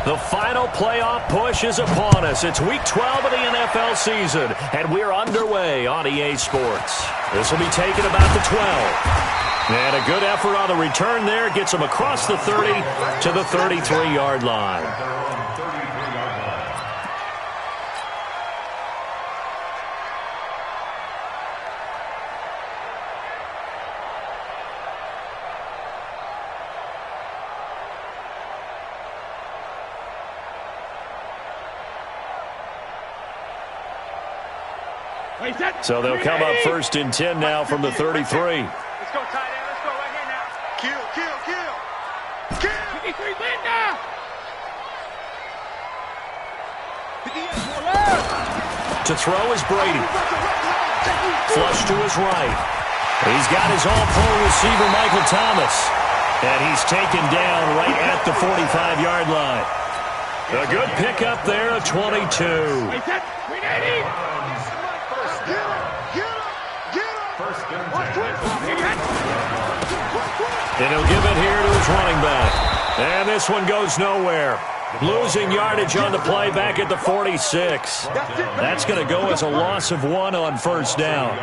The final playoff push is upon us. It's Week 12 of the NFL season, and we're underway on EA Sports. This will be taken about the 12. And a good effort on the return there gets them across the 30 to the 33-yard line. So they'll come up 1st and 10 now from the 33. Let's go, tight end. Let's go right here now. Kill. 53, Linda! To throw is Brady. Flush to his right. He's got his all-pro receiver, Michael Thomas. And he's taken down right at the 45-yard line. A good pickup there at 22. And he'll give it here to his running back. And this one goes nowhere. Losing yardage on the play back at the 46. That's going to go as a loss of 1 on 1st down.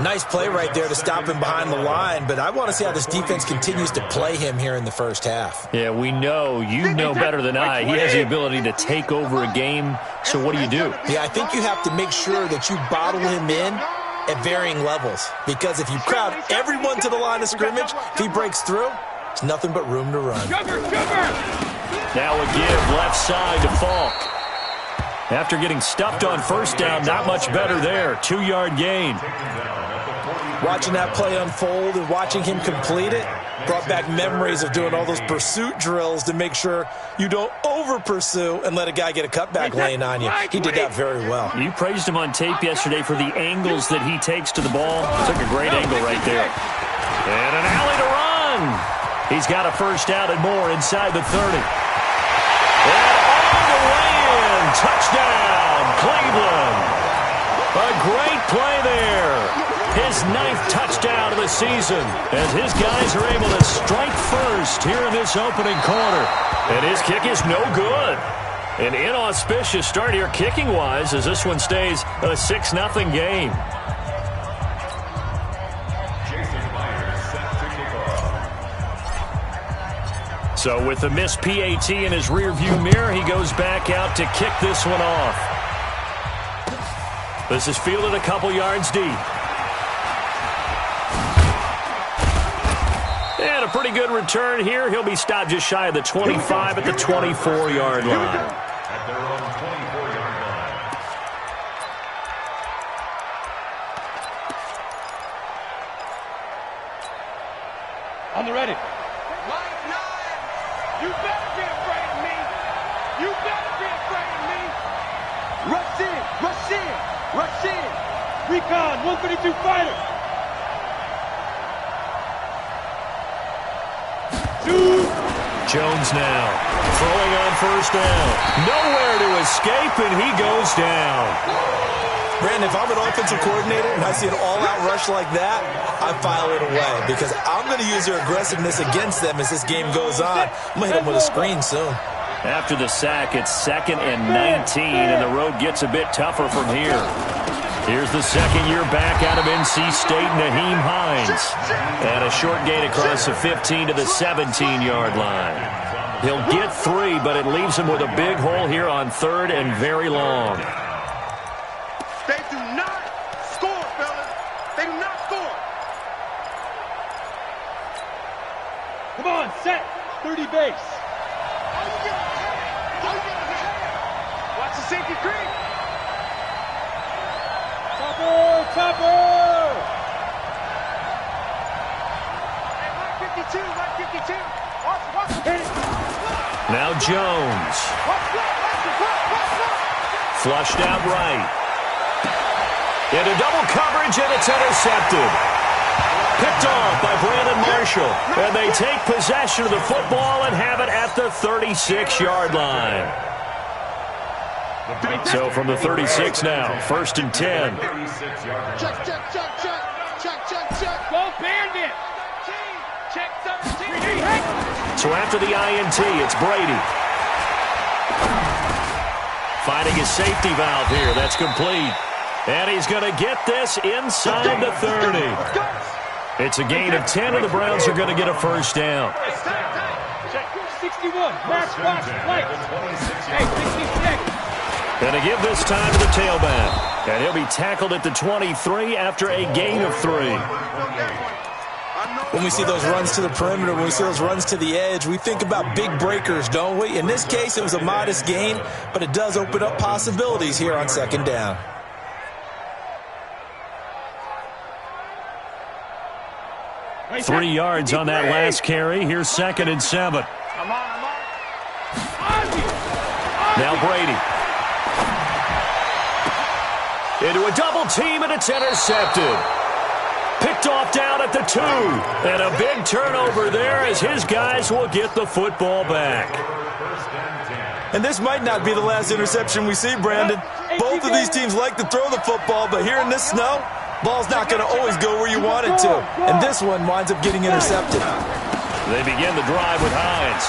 Nice play right there to stop him behind the line, but I want to see how this defense continues to play him here in the first half. Yeah, we know. You know better than I. He has the ability to take over a game, so what do you do? Yeah, I think you have to make sure that you bottle him in at varying levels, because if you crowd everyone to the line of scrimmage, if he breaks through, it's nothing but room to run. Now a give left side to Falk. After getting stuffed on 1st down, not much better there. 2-yard gain. Watching that play unfold and watching him complete it brought back memories of doing all those pursuit drills to make sure you don't over-pursue and let a guy get a cutback lane on you. He did that very well. You praised him on tape yesterday for the angles that he takes to the ball. Took a great angle right there. And an alley to run. He's got a 1st down and more inside the 30. And all the way in. Touchdown, Cleveland. A great play there. His 9th touchdown of the season as his guys are able to strike first here in this opening quarter. And his kick is no good. An inauspicious start here kicking-wise as this one stays a 6-0 game. So with the missed PAT in his rearview mirror, he goes back out to kick this one off. This is fielded a couple yards deep. And a pretty good return here. He'll be stopped just shy of the 25 at the 24-yard line. On the ready. You better be afraid of me. You better be afraid of me. Rush in. Recon, 132 fighter. Jones now throwing on 1st down. Nowhere to escape, and he goes down. Brandon, if I'm an offensive coordinator and I see an all-out rush like that, I file it away because I'm going to use their aggressiveness against them as this game goes on. I'm going to hit them with a screen soon. After the sack, it's 2nd and 19, and the road gets a bit tougher from here. Here's the second-year back out of NC State, Naheem Hines. And a short gain across the 15 to the 17-yard line. He'll get 3, but it leaves him with a big hole here on 3rd and very long. They do not score, fellas. They do not score. Come on, set. 30 base. Watch the safety creep. Topper! Hey, 152. Watch. Hit it. Now Jones. Flushed out right. Into double coverage, and it's intercepted. Picked off by Brandon Marshall. And they take possession of the football and have it at the 36-yard line. So from the 36 now, 1st and 10. Check. Go Bandit. Check 17. So after the INT, it's Brady. Finding his safety valve here. That's complete. And he's going to get this inside the 30. It's a gain of 10, and the Browns are going to get a first down. 61. Watch, play. Hey, 66. Going to give this time to the tailback. And he'll be tackled at the 23 after a gain of 3. When we see those runs to the perimeter, when we see those runs to the edge, we think about big breakers, don't we? In this case, it was a modest gain, but it does open up possibilities here on second down. Three yards on that last carry. Here's 2nd and 7. Now Brady. Into a double team, and it's intercepted. Picked off down at the 2. And a big turnover there as his guys will get the football back. And this might not be the last interception we see, Brandon. Both of these teams like to throw the football, but here in this snow, ball's not going to always go where you want it to. And this one winds up getting intercepted. They begin the drive with Hines.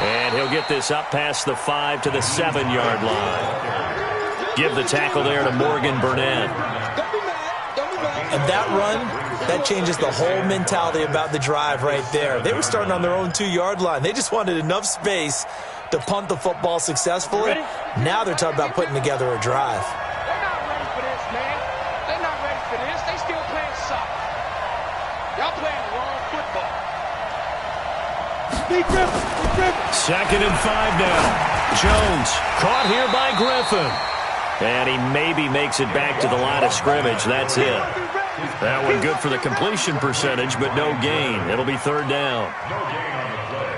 And he'll get this up past the 5 to the 7-yard line. Give the tackle there to Morgan Burnett. And that run, that changes the whole mentality about the drive right there. They were starting on their own 2-yard line. They just wanted enough space to punt the football successfully. Now they're talking about putting together a drive. They're not ready for this, man. They're not ready for this. They still playing soccer. Y'all playing the wrong football. Big Griffin. 2nd and 5 now. Jones caught here by Griffin. And he maybe makes it back to the line of scrimmage. That's it. That one good for the completion percentage, but no gain. It'll be 3rd down. No gain on the play.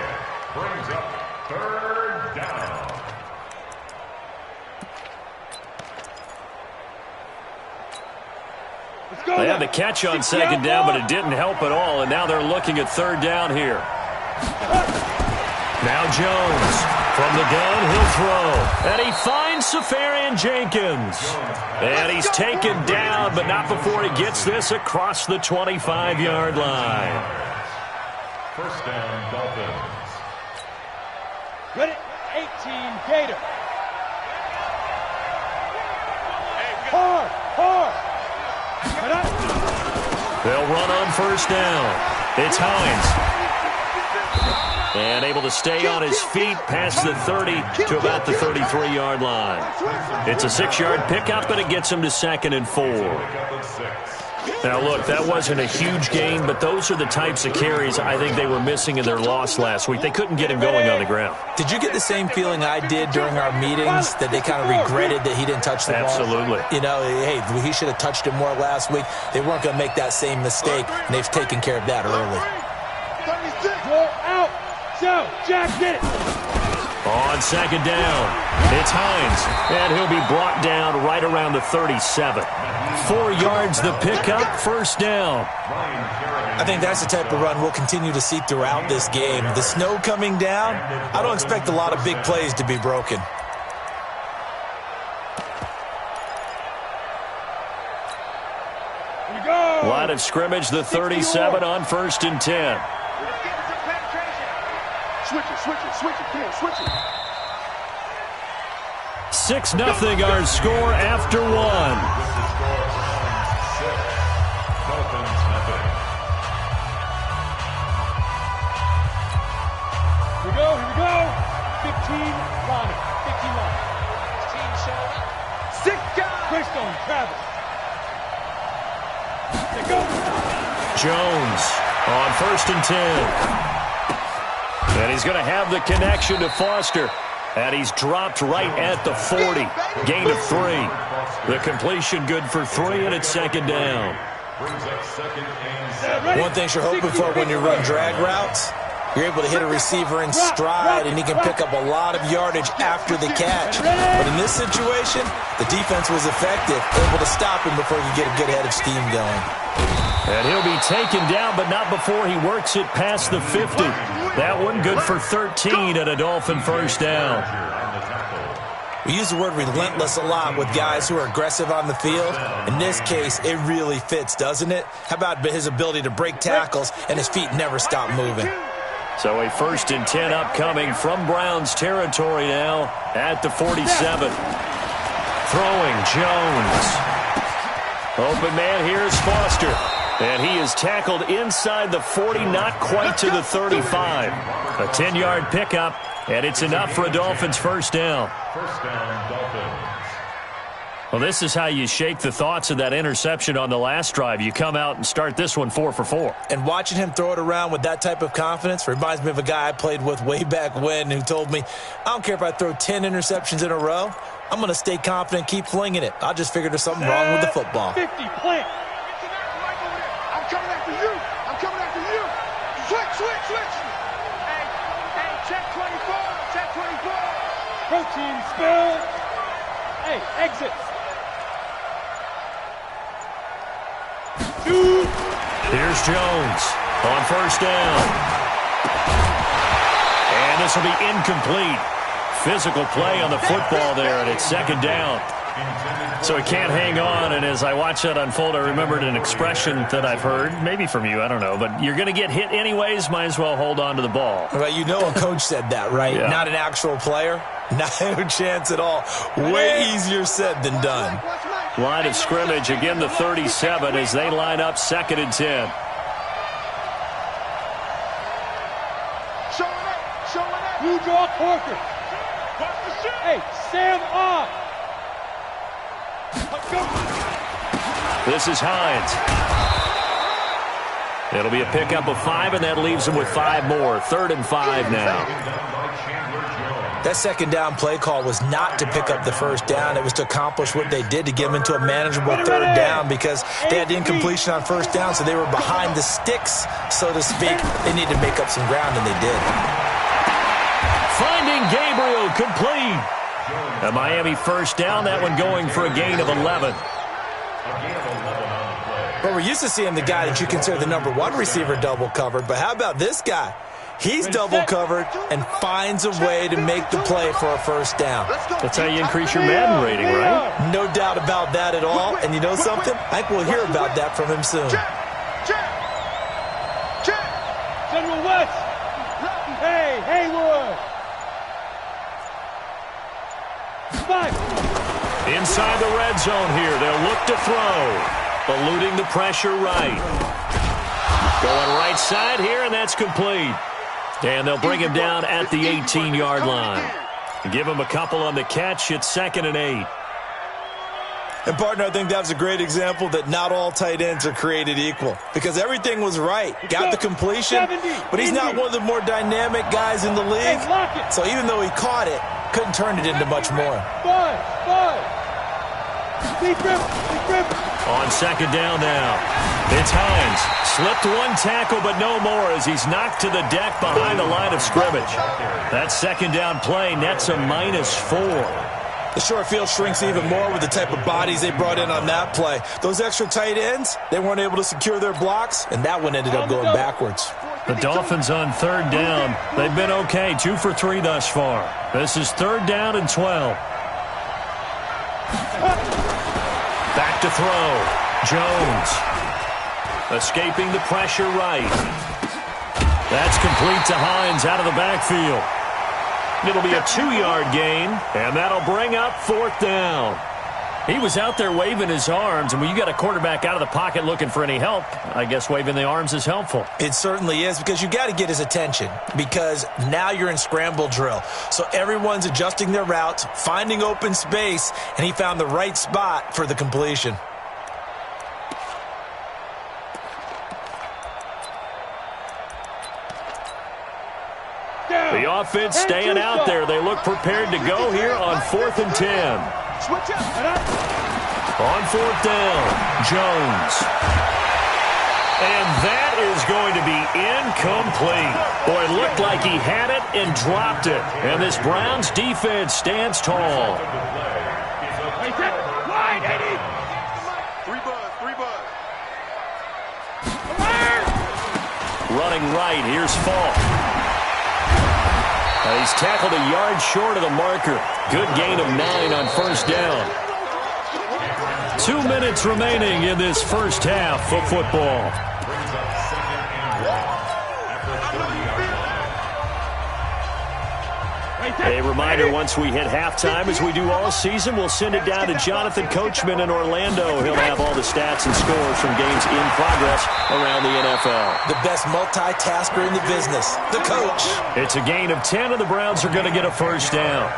Brings up 3rd down. They had the catch on 2nd down, but it didn't help at all. And now they're looking at 3rd down here. Now Jones. From the gun, he'll throw. And he finds Safarian Jenkins. And he's taken down, but not before he gets this across the 25-yard line. First down, Dolphins. Ready? 18, Gator. Hard. They'll run on 1st down. It's Hines. And able to stay on his feet past the 30 to about the 33-yard line. It's a 6-yard pickup, and it gets him to 2nd and 4. Now, look, that wasn't a huge gain, but those are the types of carries I think they were missing in their loss last week. They couldn't get him going on the ground. Did you get the same feeling I did during our meetings, that they kind of regretted that he didn't touch the ball? Absolutely. You know, hey, he should have touched it more last week. They weren't going to make that same mistake, and they've taken care of that early. Roll out. So, Jack, get it. On 2nd down, it's Hines, and he'll be brought down right around the 37. 4 yards the pickup, 1st down. I think that's the type of run we'll continue to see throughout this game. The snow coming down, I don't expect a lot of big plays to be broken. Here we go. Line of scrimmage, the 37 on 1st and 10. Switch it. Come on, switch it. 6-0 our score after 1. Dolphins nothing. Here we go. 15 line. 16 showing up. 6 guys. Greystone, Travis. There go. Jones on 1st and 10. And he's going to have the connection to Foster. And he's dropped right at the 40. Gain of 3. The completion good for 3, and it's 2nd down. One thing you're hoping for when you run drag routes, you're able to hit a receiver in stride, and he can pick up a lot of yardage after the catch. But in this situation, the defense was effective, able to stop him before he could get a good head of steam going. And he'll be taken down, but not before he works it past the 50. That one good for 13 and a Dolphin 1st down. We use the word relentless a lot with guys who are aggressive on the field. In this case, it really fits, doesn't it? How about his ability to break tackles and his feet never stop moving? So a 1st and 10 upcoming from Browns territory now at the 47. Throwing Jones. Open man here is Foster. And he is tackled inside the 40, not quite to the 35. A 10-yard pickup, and it's enough for a Dolphins first down. First down, Dolphins. Well, this is how you shake the thoughts of that interception on the last drive. You come out and start this one 4 for 4. And watching him throw it around with that type of confidence reminds me of a guy I played with way back when who told me, I don't care if I throw 10 interceptions in a row. I'm going to stay confident and keep flinging it. I just figured there's something wrong with the football. 50, plant. I'm coming after you. I'm coming after you. Switch. Hey, check 24. Check 24. Protein spill. Hey, exit. Shoot. Here's Jones on first down. And this will be incomplete. Physical play on the football there, and it's 2nd down. So he can't hang on, and as I watch that unfold, I remembered an expression that I've heard, maybe from you, I don't know, but you're going to get hit anyways, might as well hold on to the ball. Well, you know a coach said that, right? Yeah. Not an actual player. No chance at all. Way easier said than done. Line of scrimmage, again the 37 as they line up 2nd and 10. Showing it. Blue draw Corker. Hey, Sam off. This is Hines. It'll be a pickup of 5, and that leaves them with 5 more. 3rd and 5 now. That 2nd down play call was not to pick up the first down. It was to accomplish what they did to get them into a manageable 3rd down because they had incompletion on first down, so they were behind the sticks, so to speak. They needed to make up some ground, and they did. Finding Gabriel complete. A Miami first down, that one going for a gain of 11. Well, we're used to seeing the guy that you consider the number 1 receiver double covered, but how about this guy? He's double covered and finds a way to make the play for a first down. That's how you increase your Madden rating, right? No doubt about that at all. And you know something? I think we'll hear about that from him soon. General West. Hey, Haywood. 5. Inside the red zone here, they'll look to throw. Eluding the pressure right. Going right side here, and that's complete. And they'll bring him down at the 18-yard line. Give him a couple on the catch. It's 2nd and 8. And, partner, I think that was a great example that not all tight ends are created equal because everything was right. Got the completion, but he's not one of the more dynamic guys in the league. So even though he caught it, couldn't turn it into much more. 5. On 2nd down now. It's Hines. Slipped 1 tackle, but no more as he's knocked to the deck behind the line of scrimmage. That 2nd down play nets a -4. The short field shrinks even more with the type of bodies they brought in on that play. Those extra tight ends, they weren't able to secure their blocks, and that one ended up going backwards. The Dolphins on 3rd down. They've been okay, 2 for 3 thus far. This is 3rd down and 12. Back to throw. Jones. Escaping the pressure right. That's complete to Hines out of the backfield. It'll be a 2-yard gain, and that'll bring up 4th down. He was out there waving his arms, and when you got a quarterback out of the pocket looking for any help, I guess waving the arms is helpful. It certainly is because you got to get his attention because now you're in scramble drill. So everyone's adjusting their routes, finding open space, and he found the right spot for the completion. The offense staying out there. They look prepared to go here on 4th and 10. On 4th down, Jones. And that is going to be incomplete. Boy, it looked like he had it and dropped it. And this Browns defense stands tall. Running right, here's Falk. He's tackled a yard short of the marker. Good gain of 9 on first down. 2 minutes remaining in this first half of football. A reminder, once we hit halftime, as we do all season, we'll send it down to Jonathan Coachman in Orlando. He'll have all the stats and scores from games in progress around the NFL. The best multitasker in the business, the coach. It's a gain of 10, and the Browns are going to get a first down.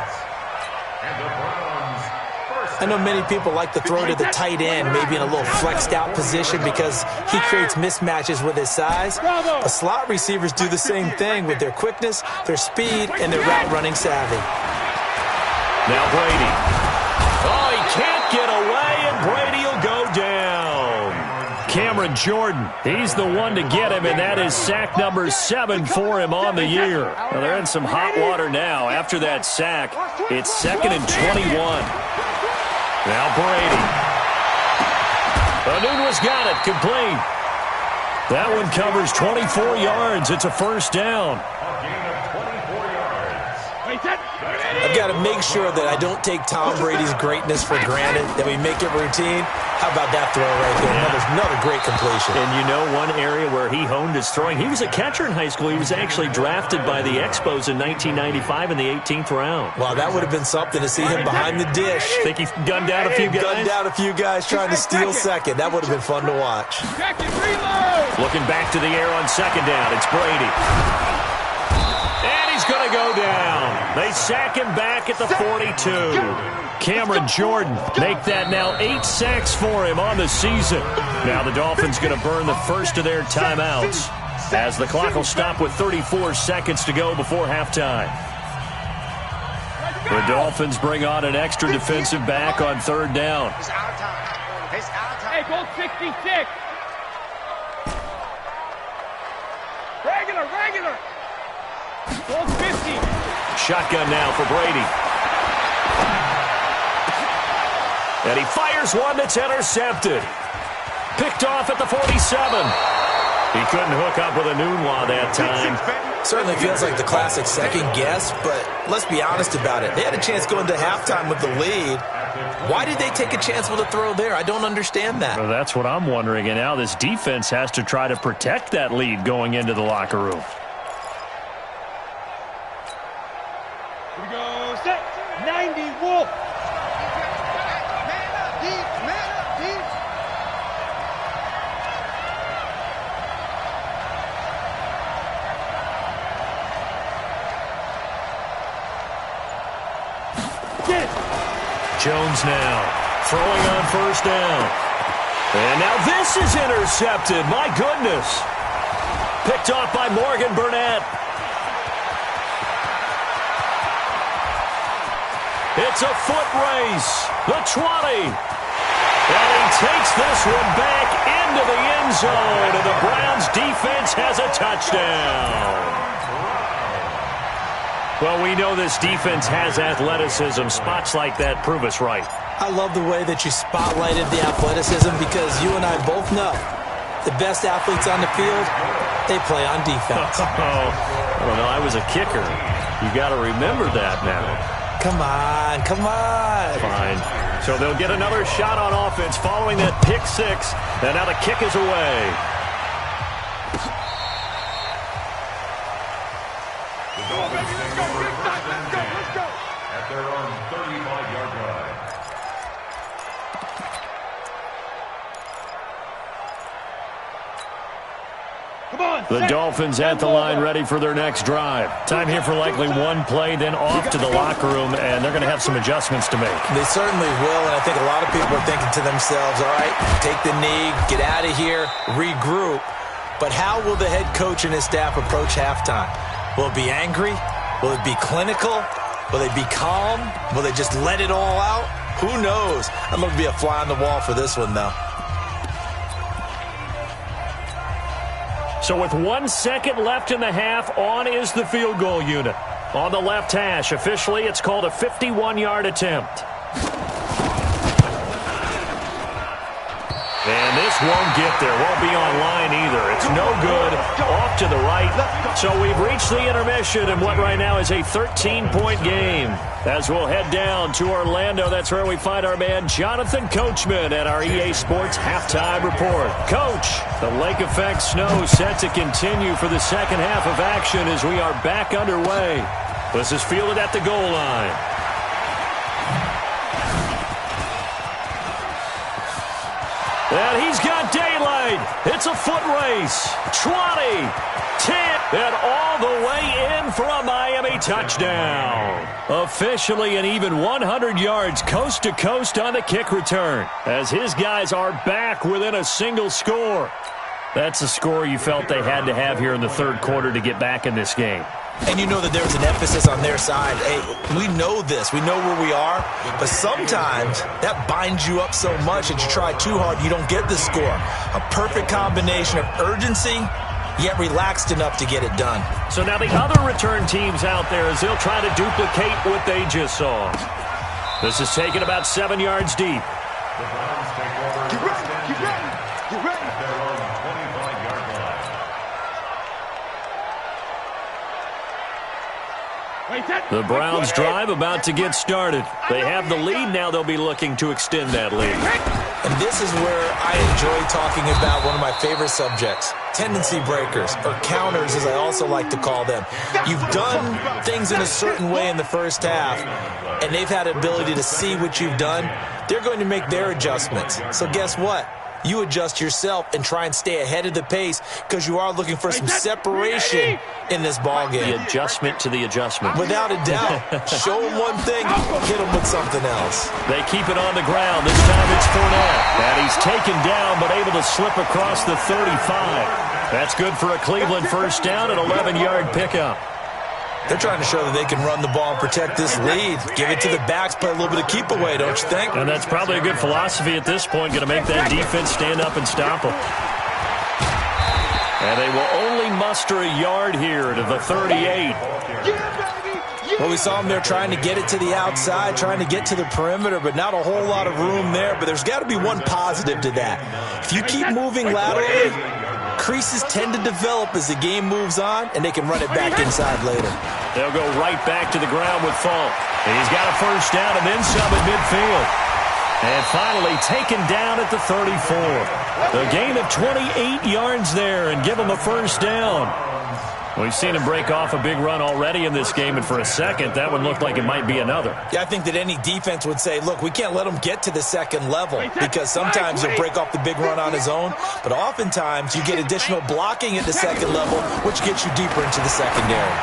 I know many people like to throw to the tight end, maybe in a little flexed out position because he creates mismatches with his size. But slot receivers do the same thing with their quickness, their speed, and their route running savvy. Now Brady. Oh, he can't get away, and Brady will go down. Cameron Jordan, he's the one to get him, and that is sack number 7 for him on the year. Well, they're in some hot water now. After that sack, it's 2nd and 21. Now Brady. Anunua's got it, complete. That one covers 24 yards. It's a first down. I've got to make sure that I don't take Tom Brady's greatness for granted, that we make it routine. How about that throw right there? Another great completion. And you know one area where he honed his throwing? He was a catcher in high school. He was actually drafted by the Expos in 1995 in the 18th round. Wow, that would have been something to see him behind the dish. Think he gunned down a few guys? Gunned down a few guys trying to steal second. That would have been fun to watch. Looking back to the air on second down. It's Brady. And he's going to go down. They sack him back at the 42. Cameron Jordan make that now 8 sacks for him on the season. Now the Dolphins going to burn the first of their timeouts as the clock will stop with 34 seconds to go before halftime. The Dolphins bring on an extra defensive back on third down. It's our time. It's our time. Hey, goal 66. Regular. Goal 50. Shotgun now for Brady. And he fires one that's intercepted. Picked off at the 47. He couldn't hook up with Anunoa that time. Certainly feels like the classic second guess, but let's be honest about it. They had a chance going to halftime with the lead. Why did they take a chance with a throw there? I don't understand that. Well, that's what I'm wondering. And now this defense has to try to protect that lead going into the locker room. Here we go. Set. 90 Wolf. Jones now throwing on first down. And now this is intercepted. My goodness. Picked off by Morgan Burnett. It's a foot race. The 20. And he takes this one back into the end zone. And the Browns defense has a touchdown. Well, we know this defense has athleticism. Spots like that prove us right. I love the way that you spotlighted the athleticism because you and I both know the best athletes on the field, they play on defense. I don't know. I was a kicker. You got to remember that now. Come on. Fine. So they'll get another shot on offense following that pick six. And now the kick is away. At their own 35-yard line. The Dolphins at the line ready for their next drive. Time here for likely one play, then off to the locker room, and they're going to have some adjustments to make. They certainly will, and I think a lot of people are thinking to themselves, all right, take the knee, get out of here, regroup. But how will the head coach and his staff approach halftime? Will it be angry? Will it be clinical? Will they be calm? Will they just let it all out? Who knows? I'm going to be a fly on the wall for this one, though. So with 1 second left in the half, on is the field goal unit. On the left hash, officially, it's called a 51-yard attempt. And this won't get there. Won't be online either. It's no good. Off to the right. So we've reached the intermission in what right now is a 13-point game. As we'll head down to Orlando, that's where we find our man Jonathan Coachman at our EA Sports Halftime Report. Coach, the lake effect snow set to continue for the second half of action as we are back underway. This is fielded at the goal line. And he's got daylight. It's a foot race. 20, 10, and all the way in for a Miami touchdown. Officially an even 100 yards coast to coast on the kick return, as his guys are back within a single score. That's a score you felt they had to have here in the third quarter to get back in this game. And you know that there's an emphasis on their side. Hey, we know this. We know where we are. But sometimes that binds you up so much that you try too hard, you don't get the score. A perfect combination of urgency, yet relaxed enough to get it done. So now the other return teams out there as they'll try to duplicate what they just saw. This is taken about 7 yards deep. Get ready, get ready, get ready. The Browns drive about to get started. They have the lead. Now they'll be looking to extend that lead. And this is where I enjoy talking about one of my favorite subjects, tendency breakers, or counters as I also like to call them. You've done things in a certain way in the first half, and they've had the ability to see what you've done. They're going to make their adjustments. So guess what? You adjust yourself and try and stay ahead of the pace because you are looking for some separation in this ball game. The adjustment to the adjustment. Without a doubt. Show them one thing, hit them with something else. They keep it on the ground. This time it's Fournette. And he's taken down but able to slip across the 35. That's good for a Cleveland first down, an 11-yard pickup. They're trying to show that they can run the ball and protect this lead. Give it to the backs, play a little bit of keep away, don't you think? And that's probably a good philosophy at this point, going to make that defense stand up and stop them. And they will only muster a yard here to the 38. Well, we saw them there trying to get it to the outside, trying to get to the perimeter, but not a whole lot of room there. But there's got to be one positive to that. If you keep moving laterally, creases tend to develop as the game moves on, and they can run it back inside later. They'll go right back to the ground with Falk. And he's got a first down and then some at midfield. And finally taken down at the 34. A gain of 28 yards there and give him a first down. We've seen him break off a big run already in this game, and for a second, that one looked like it might be another. Yeah, I think that any defense would say, look, we can't let him get to the second level because sometimes he'll break off the big run on his own, but oftentimes you get additional blocking at the second level, which gets you deeper into the secondary.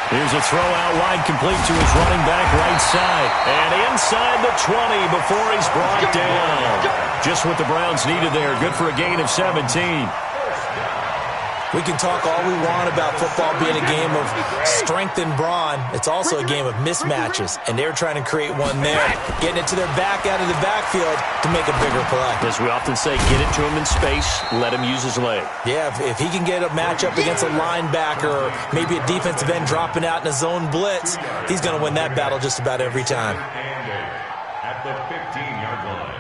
Here's a throw out wide, complete to his running back right side. And inside the 20 before he's brought down. Just what the Browns needed there. Good for a gain of 17. We can talk all we want about football being a game of strength and brawn. It's also a game of mismatches, and they're trying to create one there, getting it to their back out of the backfield to make a bigger play. As we often say, get it to him in space, let him use his leg. Yeah, if he can get a matchup against a linebacker or maybe a defensive end dropping out in a zone blitz, he's going to win that battle just about every time. At the 15-yard line.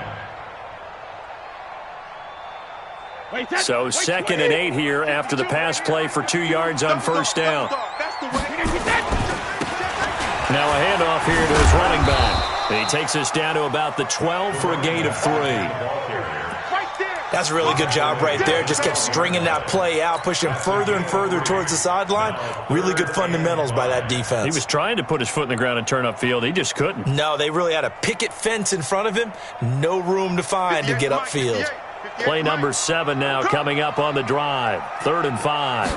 So 2nd and 8 here after the pass play for 2 yards on first down. Now a handoff here to his running back. And he takes us down to about the 12 for a gain of 3. That's a really good job right there. Just kept stringing that play out, pushing him further and further towards the sideline. Really good fundamentals by that defense. He was trying to put his foot in the ground and turn upfield. He just couldn't. No, they really had a picket fence in front of him. No room to find to get upfield. Play number 7 now coming up on the drive. 3rd and 5.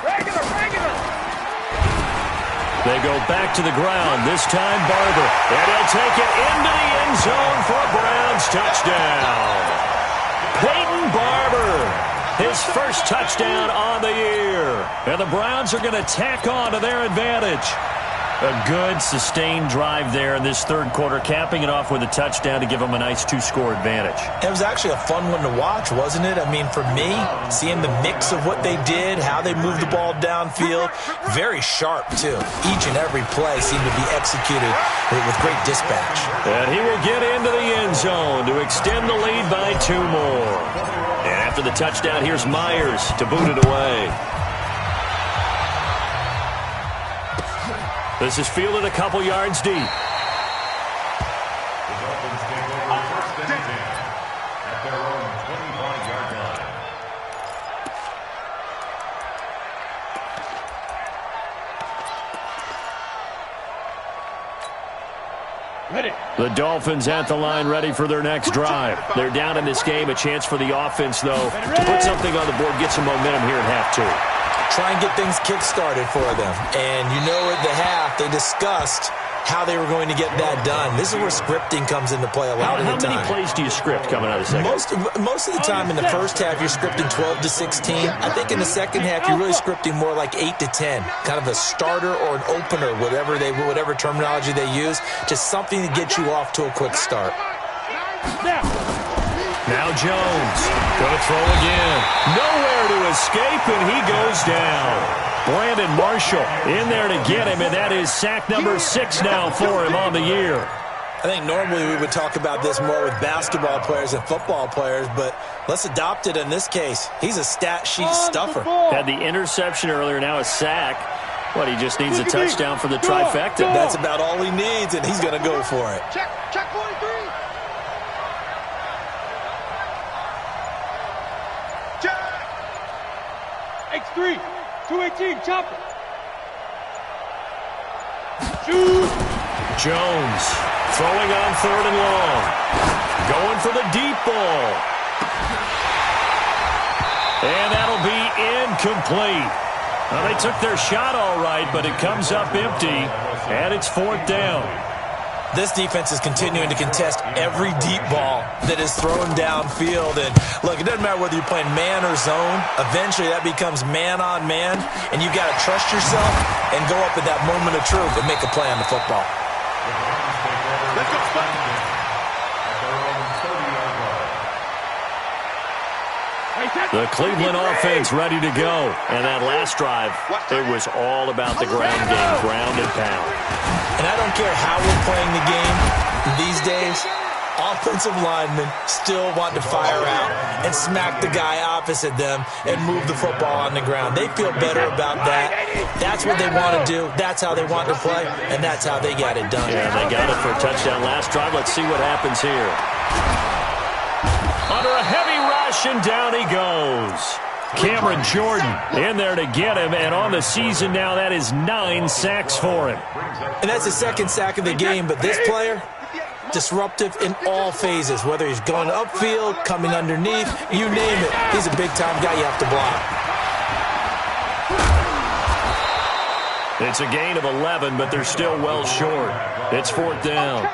They go back to the ground. This time Barber. And he'll take it into the end zone for a Browns touchdown. Peyton Barber. His first touchdown on the year. And the Browns are going to tack on to their advantage. A good, sustained drive there in this third quarter, capping it off with a touchdown to give them a nice 2-score advantage. It was actually a fun one to watch, wasn't it? I mean, for me, seeing the mix of what they did, how they moved the ball downfield, very sharp, too. Each and every play seemed to be executed with great dispatch. And he will get into the end zone to extend the lead by 2 more. And after the touchdown, here's Myers to boot it away. This is fielded a couple yards deep. The Dolphins take over 1st and 10 at their own 25-yard line. The Dolphins at the line ready for their next drive. They're down in this game. A chance for the offense, though, to put something on the board, get some momentum here at half two. Try and get things kick-started for them. And you know at the half, they discussed how they were going to get that done. This is where scripting comes into play a lot of the time. How many plays do you script coming out of the second? Most of the time in the first half, you're scripting 12 to 16. I think in the second half, you're really scripting more like 8 to 10. Kind of a starter or an opener, whatever terminology they use. Just something to get you off to a quick start. Now Jones, going to throw again. Nowhere to escape, and he goes down. Brandon Marshall in there to get him, and that is sack number 6 now for him on the year. I think normally we would talk about this more with basketball players and football players, but let's adopt it in this case. He's a stat sheet stuffer. Had the interception earlier, now a sack. What, he just needs a touchdown for the trifecta. That's about all he needs, and he's going to go for it. Check 43. X3, 218, chopper. Shoot. Jones throwing on 3rd and long. Going for the deep ball. And that'll be incomplete. Well, they took their shot all right, but it comes up empty, and it's 4th down. This defense is continuing to contest every deep ball that is thrown downfield. And look, it doesn't matter whether you're playing man or zone. Eventually, that becomes man on man, and you got to trust yourself and go up at that moment of truth and make a play on the football. Let's go, Spike. The Cleveland offense ready to go. And that last drive, it was all about the ground game, ground and pound. And I don't care how we're playing the game these days, offensive linemen still want to fire out and smack the guy opposite them and move the football on the ground. They feel better about that. That's what they want to do. That's how they want to play, and that's how they got it done. Yeah, they got it for a touchdown last drive. Let's see what happens here. Under a heavy rush, and down he goes. Cameron Jordan in there to get him, and on the season now, that is 9 sacks for him. And that's the 2nd sack of the game, but this player, disruptive in all phases, whether he's going upfield, coming underneath, you name it. He's a big-time guy you have to block. It's a gain of 11, but they're still well short. It's 4th down.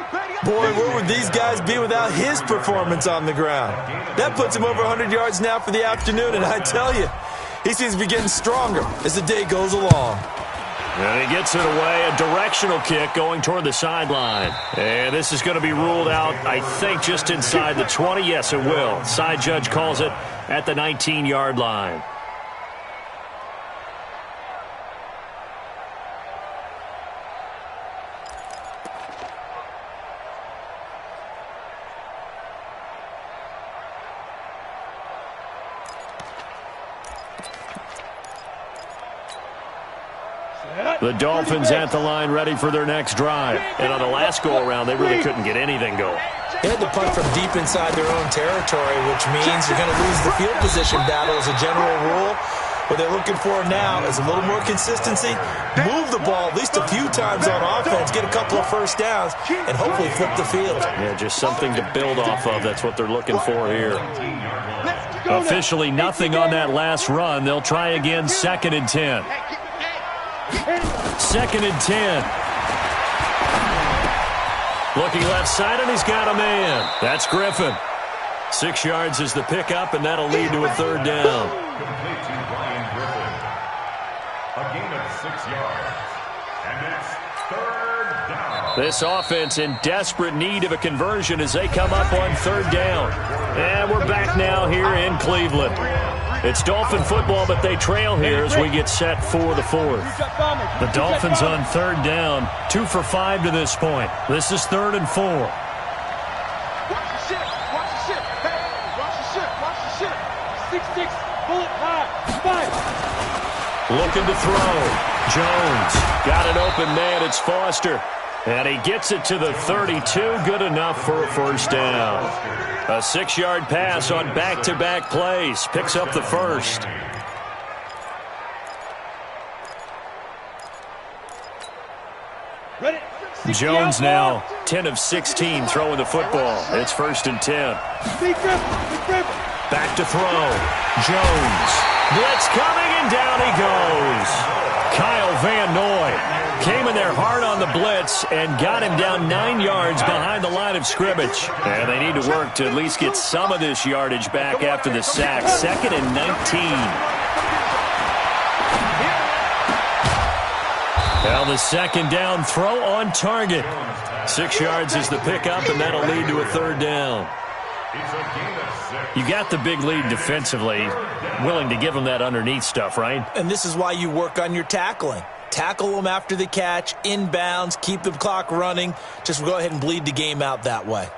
Boy, where would these guys be without his performance on the ground? That puts him over 100 yards now for the afternoon, and I tell you, he seems to be getting stronger as the day goes along. And he gets it away, a directional kick going toward the sideline. And this is going to be ruled out, I think, just inside the 20. Yes, it will. Side judge calls it at the 19-yard line. The Dolphins at the line ready for their next drive. And on the last go-around, they really couldn't get anything going. They had to punt from deep inside their own territory, which means you're going to lose the field position battle as a general rule. What they're looking for now is a little more consistency, move the ball at least a few times on offense, get a couple of first downs, and hopefully flip the field. Yeah, just something to build off of. That's what they're looking for here. Officially nothing on that last run. They'll try again, 2nd and 10. 2nd and 10. Looking left side, and he's got a man. That's Griffin. 6 yards is the pickup, and that'll lead to a 3rd down. Complete to Ryan Griffin. A gain of 6 yards. And it's 3rd down. This offense in desperate need of a conversion as they come up on 3rd down. And we're back now here in Cleveland. It's Dolphin football, but they trail here as we get set for the 4th. The Dolphins on 3rd down, 2 for 5 to this point. This is 3rd and 4. Watch the ship. Watch the ship. Hey, watch the ship. Watch the ship. 6-6, bullet high, 5. Looking to throw. Jones got an open man. It's Foster. And he gets it to the 32. Good enough for a 1st down. A 6-yard pass on back-to-back plays. Picks up the 1st. Jones now 10 of 16 throwing the football. It's 1st and 10. Back to throw. Jones. Blitz coming, and down he goes. Kyle Van Noy came in there hard on the blitz and got him down 9 yards behind the line of scrimmage. And they need to work to at least get some of this yardage back after the sack. 2nd and 19. Now the 2nd down throw on target. 6 yards is the pickup, and that'll lead to a 3rd down. You got the big lead defensively, willing to give them that underneath stuff, right? And this is why you work on your tackling. Tackle them after the catch, inbounds, keep the clock running. Just go ahead and bleed the game out that way.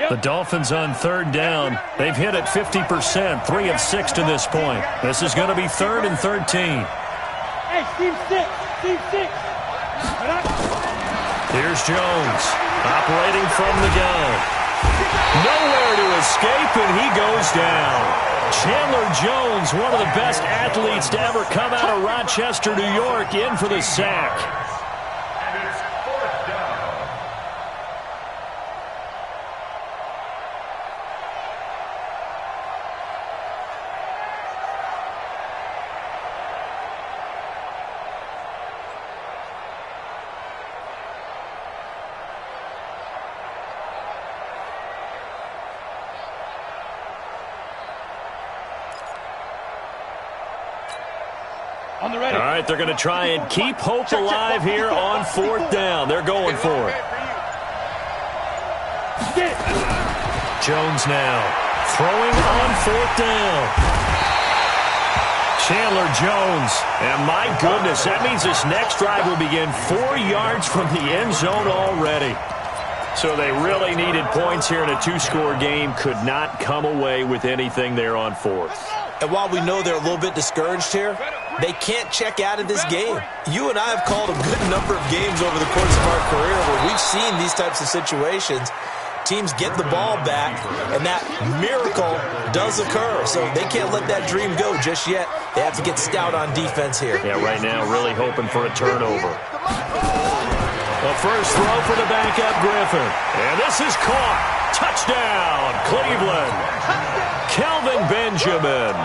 The Dolphins on 3rd down. They've hit it 50%, 3 of 6 to this point. This is going to be 3rd and 13. Hey, Steve 6. Here's Jones, operating from the gun. Nowhere to escape, and he goes down. Chandler Jones, one of the best athletes to ever come out of Rochester, New York, in for the sack. And it's 4th down. On the ready. All right, they're going to try and keep hope alive here on 4th down. They're going for it. Jones now throwing on 4th down. Chandler Jones. And my goodness, that means this next drive will begin 4 yards from the end zone already. So they really needed points here in a 2-score game. Could not come away with anything there on 4th. And while we know they're a little bit discouraged here, they can't check out of this game. You and I have called a good number of games over the course of our career where we've seen these types of situations. Teams get the ball back, and that miracle does occur. So they can't let that dream go just yet. They have to get stout on defense here. Yeah, right now really hoping for a turnover. The first throw for the backup Griffin. And this is caught. Touchdown, Cleveland. Kelvin Benjamin.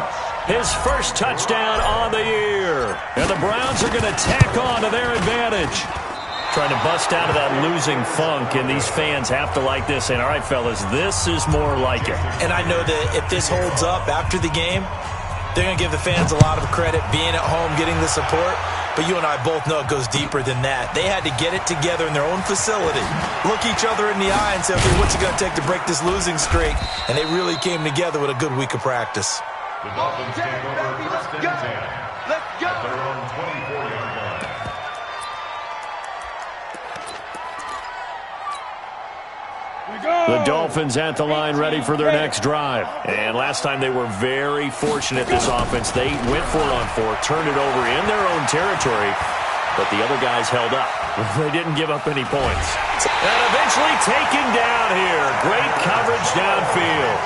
His first touchdown on the year. And the Browns are going to tack on to their advantage. Trying to bust out of that losing funk, and these fans have to like this. And all right, fellas, this is more like it. And I know that if this holds up after the game, they're going to give the fans a lot of credit being at home, getting the support. But you and I both know it goes deeper than that. They had to get it together in their own facility, look each other in the eye and say, okay, what's it going to take to break this losing streak? And they really came together with a good week of practice. The Dolphins take over 1st and 10. Let's go. At their own 24-yard line. The Dolphins at the line ready for their next drive. And last time they were very fortunate, this offense. They went for it on 4th, turned it over in their own territory, but the other guys held up. They didn't give up any points. And eventually taken down here. Great coverage downfield.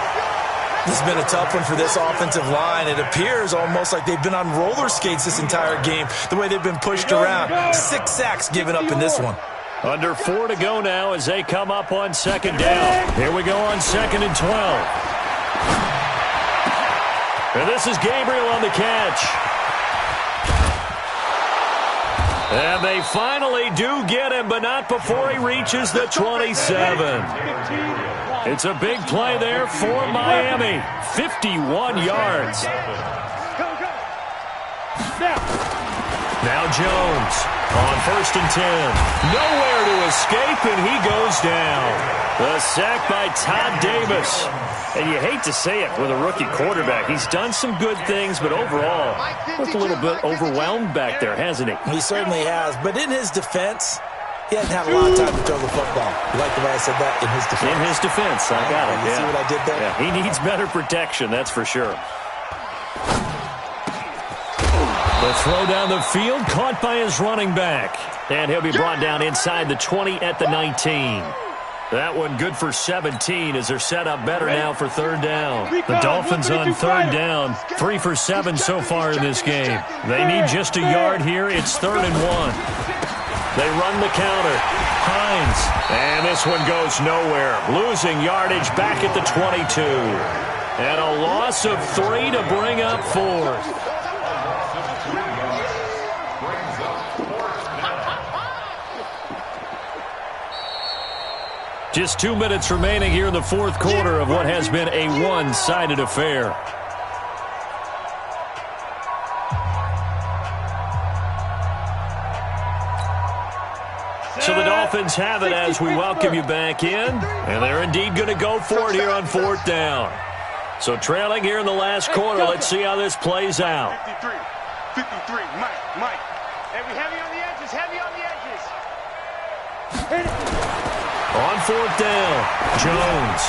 This has been a tough one for this offensive line. It appears almost like they've been on roller skates this entire game, the way they've been pushed around. 6 sacks given up in this one. Under 4 to go now as they come up on 2nd down. Here we go on 2nd and 12. And this is Gabriel on the catch. And they finally do get him, but not before he reaches the 27. It's a big play there for Miami. 51 yards. Now Jones on 1st and 10. Nowhere to escape, and he goes down. The sack by Todd Davis. And you hate to say it with a rookie quarterback. He's done some good things, but overall, looked a little bit overwhelmed back there, hasn't he? He certainly has. But in his defense, he hasn't had a lot of time to throw the football. You like the way I said that? In his defense. In his defense. I got it. You see what I did there? Yeah, he needs better protection, that's for sure. The throw down the field, caught by his running back. And he'll be brought down inside the 20 at the 19. That one good for 17 as they're set up better now for third down. The Dolphins on third down, 3 for 7 so far in this game. They need just a yard here. It's 3rd and 1. They run the counter. Hines. And this one goes nowhere. Losing yardage back at the 22. And a loss of 3 to bring up 4th. Just 2 minutes remaining here in the fourth quarter of what has been a one-sided affair. So the Dolphins have it as we welcome you back in. And they're indeed going to go for it here on 4th down. So trailing here in the last quarter. Let's see how this plays out. 53, Mike. Heavy on the edges, On 4th down, Jones.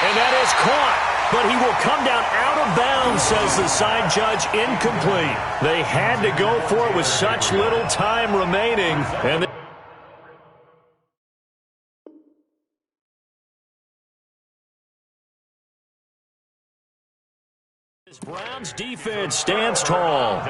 And that is caught, but he will come down out of bounds, says the side judge, incomplete. They had to go for it with such little time remaining. And this Browns defense stands tall.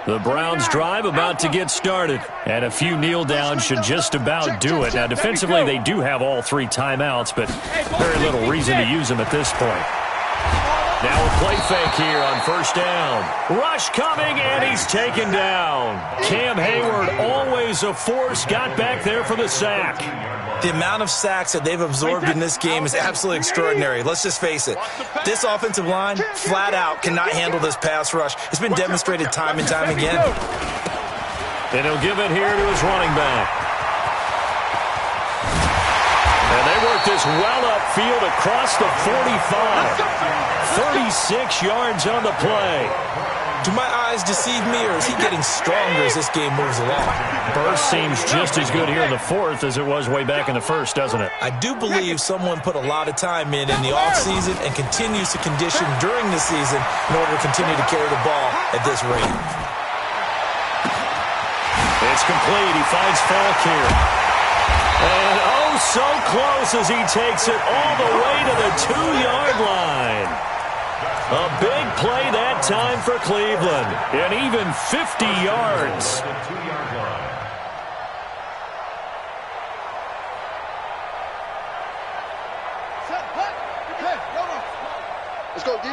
The Browns drive about to get started, and a few kneel downs should just about do it. Now, defensively, they do have all 3 timeouts, but very little reason to use them at this point. Now a play fake here on 1st down. Rush coming, and he's taken down. Cam Hayward, always a force, got back there for the sack. The amount of sacks that they've absorbed in this game is absolutely extraordinary. Let's just face it. This offensive line, flat out, cannot handle this pass rush. It's been demonstrated time and time again. And he'll give it here to his running back. And they work this well upfield across the 45. 36 yards on the play. Do my eyes deceive me, or is he getting stronger as this game moves along? Burst seems just as good here in the 4th as it was way back in the 1st, doesn't it? I do believe someone put a lot of time in the offseason and continues to condition during the season in order to continue to carry the ball at this rate. It's complete. He finds Falk here. And oh, so close as he takes it all the way to the 2-yard line. A big play that time for Cleveland, and even 50 yards. Let's go, D.